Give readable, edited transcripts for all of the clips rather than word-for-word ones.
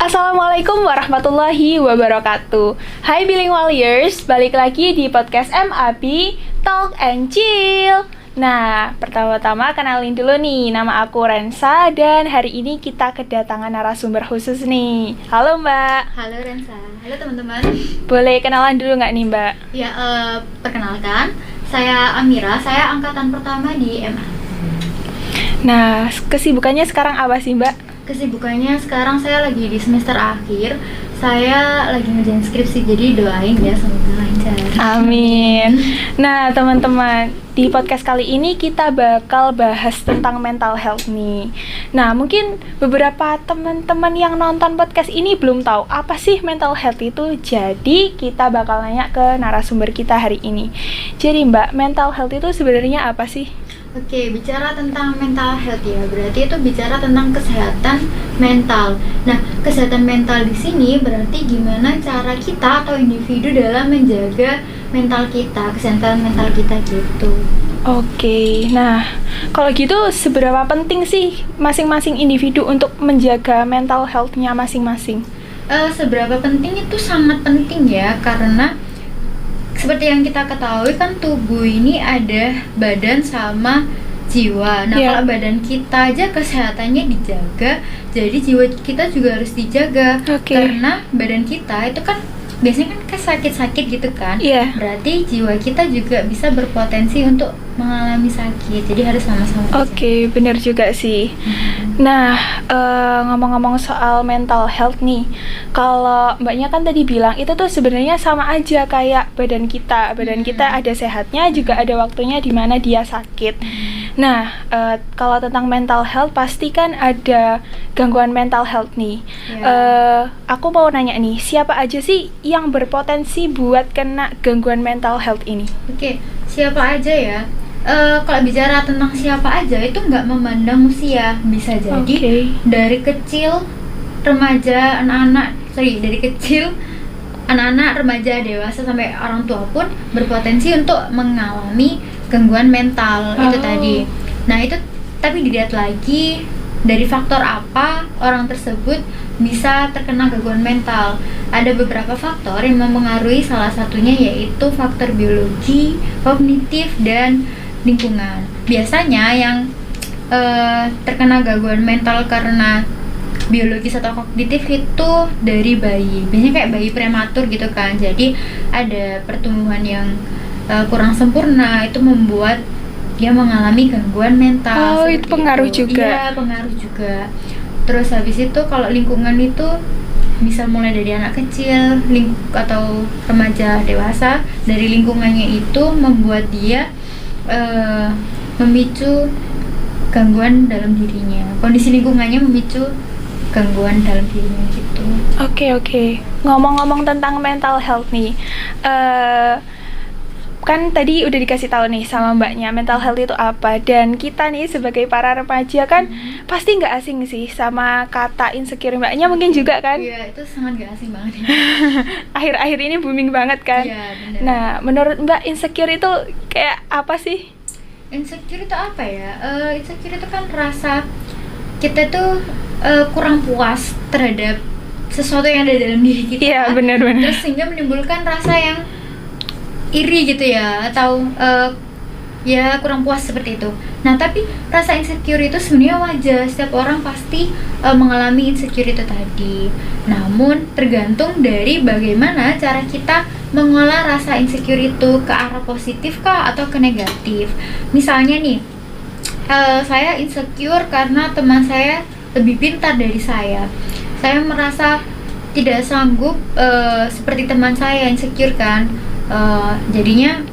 Assalamualaikum warahmatullahi wabarakatuh. Hai Bilingualiers, balik lagi di podcast MAP Talk and Chill. Nah, pertama-tama kenalin dulu nih, nama aku Rensa dan hari ini kita kedatangan narasumber khusus nih. Halo Mbak. Halo Rensa, halo teman-teman. Boleh kenalan dulu nggak nih Mbak? Ya, perkenalkan, saya Amira, saya angkatan pertama di MA. Nah, kesibukannya sekarang apa sih Mbak? Kesibukannya sekarang saya lagi di semester akhir. Saya lagi ngerjain skripsi, jadi doain ya semoga lancar. Amin. Nah teman-teman, di podcast kali ini kita bakal bahas tentang mental health nih. Nah mungkin beberapa teman-teman yang nonton podcast ini belum tahu apa sih mental health itu. Jadi kita bakal nanya ke narasumber kita hari ini. Jadi Mbak, mental health itu sebenarnya apa sih? Oke, bicara tentang mental health ya, berarti itu bicara tentang kesehatan mental. Nah, kesehatan mental di sini berarti gimana cara kita atau individu dalam menjaga mental kita, kesehatan mental kita gitu. Oke, nah kalau gitu seberapa penting sih masing-masing individu untuk menjaga mental health-nya masing-masing? Seberapa penting itu sangat penting ya, karena seperti yang kita ketahui kan tubuh ini ada badan sama jiwa. Nah, kalau badan kita aja kesehatannya dijaga, jadi jiwa kita juga harus dijaga. Karena badan kita itu kan biasanya kan sakit-sakit gitu kan. Berarti jiwa kita juga bisa berpotensi untuk mengalami sakit. Jadi harus sama-sama. Oke, benar juga sih. Nah, ngomong-ngomong soal mental health nih, kalau Mbaknya kan tadi bilang itu tuh sebenarnya sama aja kayak badan kita. Badan kita ada sehatnya, juga ada waktunya di mana dia sakit. Nah, kalau tentang mental health pasti kan ada gangguan mental health nih. Aku mau nanya nih, siapa aja sih yang berpotensi buat kena gangguan mental health ini? Oke, siapa aja ya? Kalau bicara tentang siapa aja itu nggak memandang usia, bisa jadi dari kecil, remaja, dari kecil, anak-anak, remaja, dewasa sampai orang tua pun berpotensi untuk mengalami gangguan mental itu tadi. Nah itu tapi dilihat lagi dari faktor apa orang tersebut bisa terkena gangguan mental. Ada beberapa faktor yang mempengaruhi, salah satunya yaitu faktor biologi, kognitif, dan lingkungan. Biasanya yang terkena gangguan mental karena biologis atau kognitif itu dari bayi. Biasanya kayak bayi prematur gitu kan. Jadi ada pertumbuhan yang kurang sempurna, itu membuat dia mengalami gangguan mental. Itu pengaruh juga. Iya, pengaruh juga. Terus habis itu kalau lingkungan itu bisa mulai dari anak kecil, atau remaja, dewasa. Dari lingkungannya itu membuat dia memicu gangguan dalam dirinya. Kondisi lingkungannya memicu gangguan dalam dirinya gitu. Oke. Ngomong-ngomong tentang mental health nih, kan tadi udah dikasih tahu nih sama Mbaknya mental health itu apa, dan kita nih sebagai para remaja kan pasti nggak asing sih sama kata insecure. Mbaknya mungkin juga kan? Iya, itu sangat nggak asing banget ya. Akhir-akhir ini booming banget kan? Iya, benar. Nah, menurut Mbak insecure itu kayak apa sih? Insecure itu apa ya? Insecure itu kan rasa kita tuh kurang puas terhadap sesuatu yang ada dalam diri kita. Iya, benar-benar. Terus sehingga menimbulkan rasa yang iri gitu ya, atau ya kurang puas seperti itu. Nah, tapi rasa insecure itu sebenarnya wajar. Setiap orang pasti mengalami insecure itu tadi. Namun tergantung dari bagaimana cara kita mengolah rasa insecure itu, ke arah positif kah atau ke negatif. Misalnya nih, saya insecure karena teman saya lebih pintar dari saya. Saya merasa tidak sanggup seperti teman saya, insecure kan. Jadinya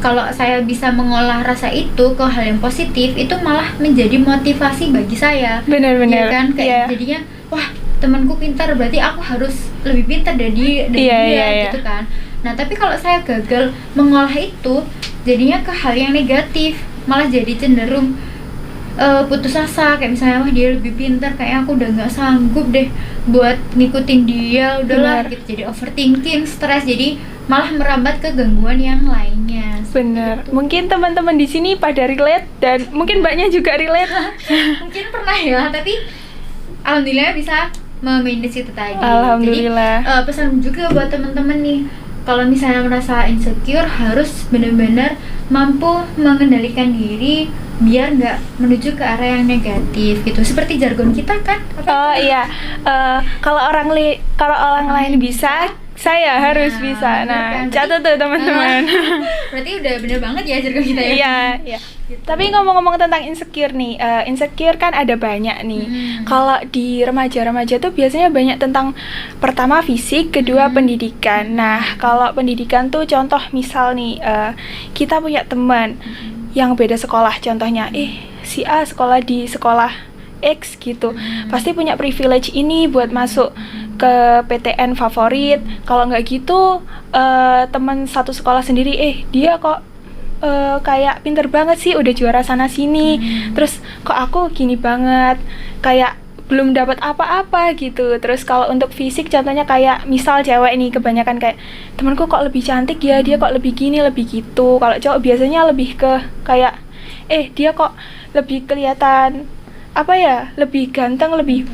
kalau saya bisa mengolah rasa itu ke hal yang positif, itu malah menjadi motivasi bagi saya. Benar-benar. Ya kan, kayak jadinya wah, temanku pintar, berarti aku harus lebih pintar dari dia gitu kan. Nah, tapi kalau saya gagal mengolah itu, jadinya ke hal yang negatif, malah jadi cenderung putus asa. Kayak misalnya wah, dia lebih pintar, kayaknya aku udah nggak sanggup deh buat ngikutin dia, udahlah gitu. Jadi overthinking, stres, jadi malah merambat ke gangguan yang lainnya. Bener. Mungkin teman-teman di sini pada relate dan mungkin Mbaknya juga relate. Mungkin pernah ya, tapi alhamdulillah bisa memanage itu tadi. Alhamdulillah. Jadi pesan juga buat teman-teman nih, kalau misalnya merasa insecure harus benar-benar mampu mengendalikan diri biar nggak menuju ke arah yang negatif gitu. Seperti jargon kita kan. Iya. Kalau orang lain bisa, saya harus bisa. Nah, kan? catat tuh teman-teman. Berarti udah bener banget ya jargon kita ya. Iya. Gitu. Tapi ngomong-ngomong tentang insecure nih, insecure kan ada banyak nih. Kalau di remaja-remaja tuh biasanya banyak tentang pertama fisik, kedua pendidikan. Nah, kalau pendidikan tuh contoh misal nih, kita punya teman yang beda sekolah, contohnya, si A sekolah di sekolah X gitu, pasti punya privilege ini buat masuk ke PTN favorit. Kalau nggak gitu, teman satu sekolah sendiri, dia kok kayak pinter banget sih, udah juara sana sini, terus kok aku gini banget, kayak belum dapat apa-apa gitu. Terus kalau untuk fisik contohnya kayak misal cewek nih, kebanyakan kayak temanku kok lebih cantik ya, dia kok lebih gini lebih gitu. Kalau cowok biasanya lebih ke kayak dia kok lebih kelihatan lebih ganteng, lebih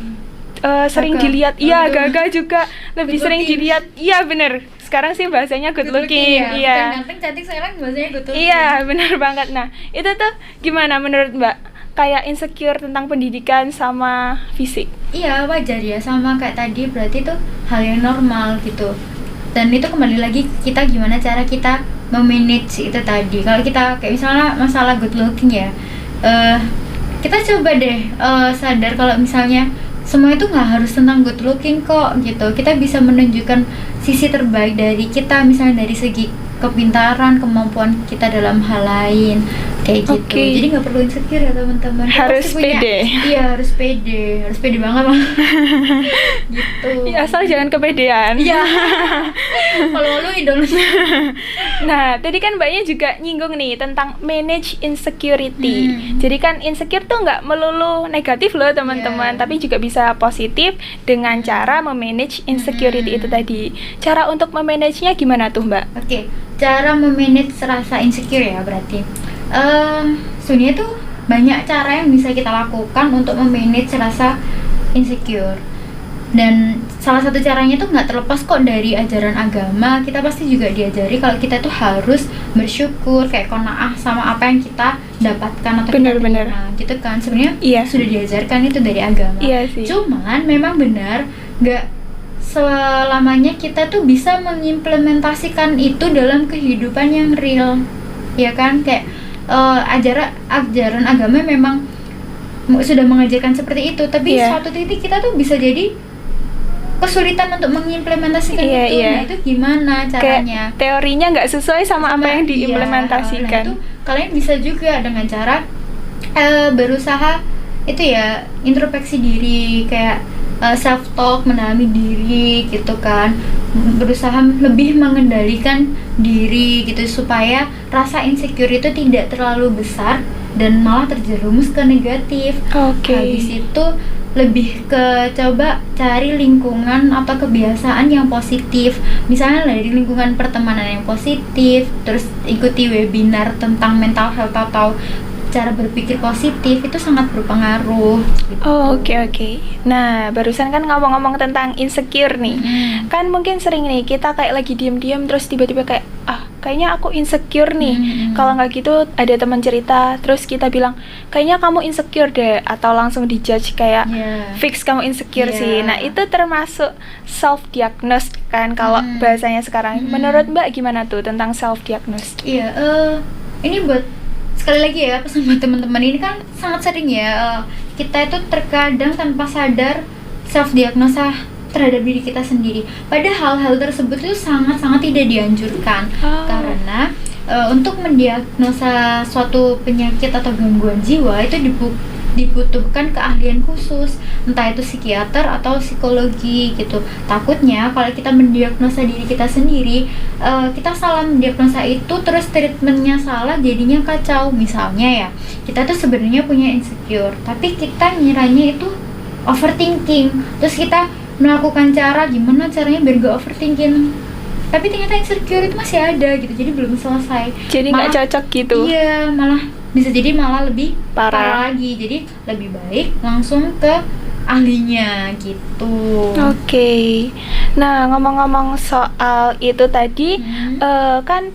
sering dilihat. Iya, gagah juga lebih sering dilihat. Iya bener, sekarang sih bahasanya good looking. Iya. Ganteng cantik sekarang bahasanya good looking. Iya bener banget. Nah itu tuh gimana menurut Mbak? Kayak insecure tentang pendidikan sama fisik. Iya, wajar ya, sama kayak tadi, berarti itu hal yang normal gitu. Dan itu kembali lagi kita gimana cara kita memanage itu tadi. Kalau kita kayak misalnya masalah good looking ya, kita coba deh sadar kalau misalnya semua itu nggak harus tentang good looking kok gitu. Kita bisa menunjukkan sisi terbaik dari kita, misalnya dari segi kepintaran, kemampuan kita dalam hal lain kayak gitu. Jadi nggak perlu insecure ya teman-teman. Harus pede. Iya, harus pede banget lah. Gitu. Ya, asal jangan kepedean. Iya. Malu-malu dong. Nah, tadi kan Mbaknya juga nyinggung nih tentang manage insecurity. Jadi kan insecure tuh nggak melulu negatif loh teman-teman, tapi juga bisa positif dengan cara memanage insecurity itu tadi. Cara untuk memanagenya gimana tuh Mbak? Oke, cara memanage rasa insecure ya berarti. Sebenarnya tuh banyak cara yang bisa kita lakukan untuk memanage rasa insecure. Dan salah satu caranya tuh nggak terlepas kok dari ajaran agama. Kita pasti juga diajari kalau kita tuh harus bersyukur, kayak qanaah sama apa yang kita dapatkan atau kita terima, gitu kan. Sebenarnya sudah diajarkan itu dari agama. Cuman memang benar nggak selamanya kita tuh bisa mengimplementasikan itu dalam kehidupan yang real, ya kan? Kayak ajaran agama memang sudah mengajarkan seperti itu, tapi suatu titik kita tuh bisa jadi kesulitan untuk mengimplementasikan itu. Nah itu gimana caranya? Kayak teorinya nggak sesuai sama apa yang diimplementasikan. Nah, itu kalian bisa juga dengan cara berusaha itu ya, introspeksi diri, kayak self talk, menalami diri gitu kan, berusaha lebih mengendalikan diri gitu supaya rasa insecure itu tidak terlalu besar dan malah terjerumus ke negatif. Habis itu lebih ke coba cari lingkungan atau kebiasaan yang positif, misalnya dari lingkungan pertemanan yang positif, terus ikuti webinar tentang mental health atau cara berpikir positif, itu sangat berpengaruh gitu. Oke. Nah, barusan kan ngomong-ngomong tentang insecure nih. Kan mungkin sering nih kita kayak lagi diam-diam terus tiba-tiba kayak kayaknya aku insecure nih. Kalau nggak gitu ada teman cerita terus kita bilang kayaknya kamu insecure deh, atau langsung dijudge kayak fix kamu insecure sih. Nah, itu termasuk self diagnose kan kalau bahasanya sekarang. Menurut Mbak gimana tuh tentang self diagnose? Iya, ini buat sekali lagi ya pesan buat teman-teman, ini kan sangat sering ya kita itu terkadang tanpa sadar self diagnosa terhadap diri kita sendiri. Padahal hal tersebut itu sangat-sangat tidak dianjurkan karena untuk mendiagnosa suatu penyakit atau gangguan jiwa itu dibutuhkan keahlian khusus, entah itu psikiater atau psikologi gitu. Takutnya kalau kita mendiagnosa diri kita sendiri, kita salah mendiagnosa itu, terus treatmentnya salah, jadinya kacau. Misalnya ya, kita tuh sebenarnya punya insecure, tapi kita ngiranya itu overthinking, terus kita melakukan cara gimana caranya biar gak overthinking, tapi ternyata insecure itu masih ada gitu, jadi belum selesai. Jadi nggak cocok gitu. Iya, malah bisa jadi malah lebih parah lagi. Jadi lebih baik langsung ke ahlinya gitu. Oke. Nah, ngomong-ngomong soal itu tadi, kan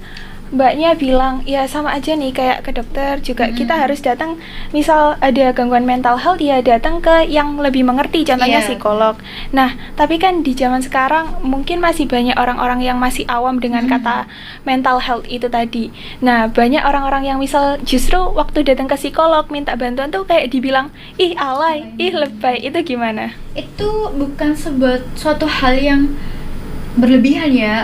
Mbaknya bilang ya sama aja nih kayak ke dokter juga kita harus datang, misal ada gangguan mental health ya datang ke yang lebih mengerti, contohnya psikolog. Nah, tapi kan di zaman sekarang mungkin masih banyak orang-orang yang masih awam dengan kata mental health itu tadi. Nah, banyak orang-orang yang misal justru waktu datang ke psikolog minta bantuan tuh kayak dibilang ih alay, ih lebay. Itu gimana? Itu bukan suatu hal yang berlebihan ya,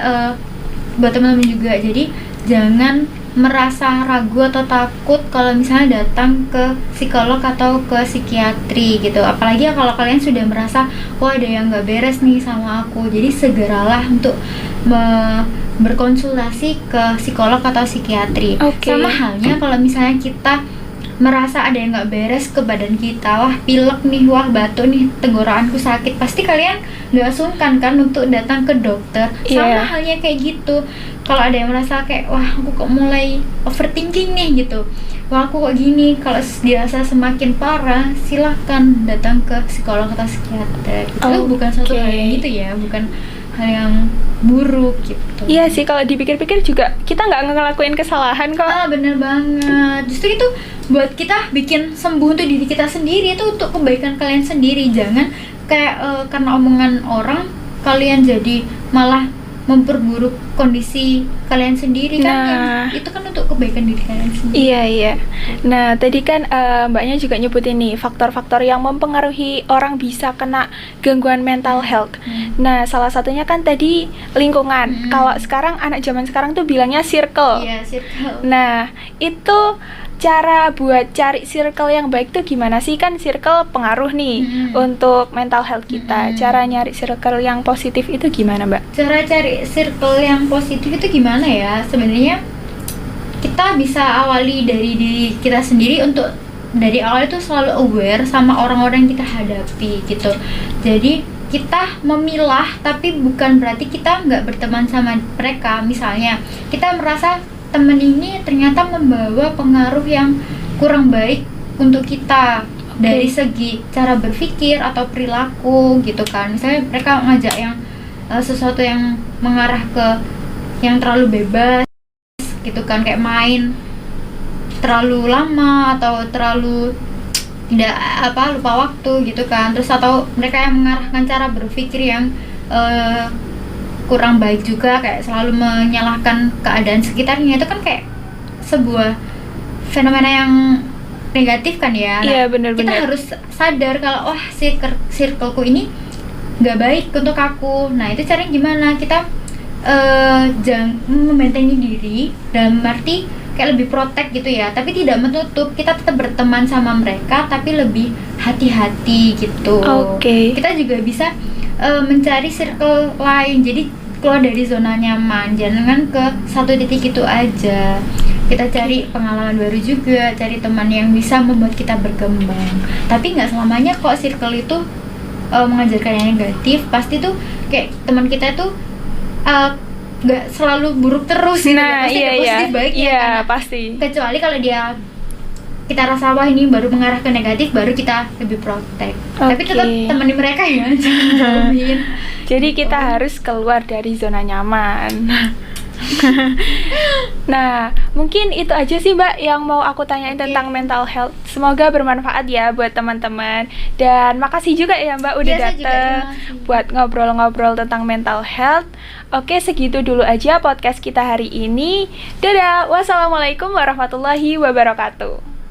buat teman-teman juga. Jadi jangan merasa ragu atau takut kalau misalnya datang ke psikolog atau ke psikiatri gitu. Apalagi ya kalau kalian sudah merasa wah ada yang nggak beres nih sama aku. Jadi segeralah untuk berkonsultasi ke psikolog atau psikiatri. Sama halnya kalau misalnya kita merasa ada yang nggak beres ke badan kita, wah pilek nih, wah batuk nih, tenggorokanku sakit, pasti kalian nggak sungkan kan untuk datang ke dokter. Sama halnya kayak gitu. Kalau ada yang merasa kayak wah aku kok mulai overthinking nih gitu, wah aku kok gini, kalau dirasa semakin parah silahkan datang ke psikolog atau psikiater. Itu bukan satu hal yang gitu ya, bukan hal yang buruk gitu. Iya sih, kalau dipikir-pikir juga kita nggak ngelakuin kesalahan kok. Bener banget. Justru itu buat kita bikin sembuh untuk diri kita sendiri, itu untuk kebaikan kalian sendiri. Jangan kayak karena omongan orang kalian jadi malah memperburuk kondisi kalian sendiri kan. Itu kan untuk kebaikan diri kalian sendiri. Iya. Nah, tadi kan Mbaknya juga nyebutin nih faktor-faktor yang mempengaruhi orang bisa kena gangguan mental health. Nah, salah satunya kan tadi lingkungan. Kalau sekarang anak zaman sekarang tuh bilangnya circle. Iya, circle. Nah, itu cara buat cari circle yang baik tuh gimana sih? Kan circle pengaruh nih untuk mental health kita. Cara nyari circle yang positif itu gimana, Mbak? Cara cari circle yang positif itu gimana ya? Sebenarnya kita bisa awali dari diri kita sendiri. Untuk dari awal itu selalu aware sama orang-orang yang kita hadapi gitu. Jadi kita memilah, tapi bukan berarti kita nggak berteman sama mereka. Misalnya kita merasa teman ini ternyata membawa pengaruh yang kurang baik untuk kita dari segi cara berpikir atau perilaku gitu kan. Misalnya mereka ngajak yang sesuatu yang mengarah ke yang terlalu bebas gitu kan, kayak main terlalu lama atau terlalu tidak lupa waktu gitu kan. Terus atau mereka yang mengarahkan cara berpikir yang kurang baik juga, kayak selalu menyalahkan keadaan sekitarnya. Itu kan kayak sebuah fenomena yang negatif kan ya. Iya, benar-benar. Kita harus sadar kalau wah circleku ini nggak baik untuk aku. Nah, itu caranya gimana? Kita jangan membentengi diri dalam arti kayak lebih protect gitu ya, tapi tidak menutup. Kita tetap berteman sama mereka tapi lebih hati-hati gitu. Kita juga bisa mencari circle lain, jadi keluar dari zona nyaman, jangan ke satu titik itu aja. Kita cari pengalaman baru juga, cari teman yang bisa membuat kita berkembang. Tapi nggak selamanya kok circle itu mengajarkan yang negatif. Pasti tuh kayak teman kita tuh nggak selalu buruk terus gitu. Pasti ada positif baiknya kan? Pasti. Kecuali kalau dia kita rasa wah ini baru mengarah ke negatif, baru kita lebih protect. Tapi tetap temani mereka ya, jangan jauhin. Jadi kita harus keluar dari zona nyaman. Nah, mungkin itu aja sih Mbak yang mau aku tanyain tentang mental health. Semoga bermanfaat ya buat teman-teman. Dan makasih juga ya Mbak udah datang buat ngobrol-ngobrol tentang mental health. Oke, segitu dulu aja podcast kita hari ini. Dadah, wassalamualaikum warahmatullahi wabarakatuh.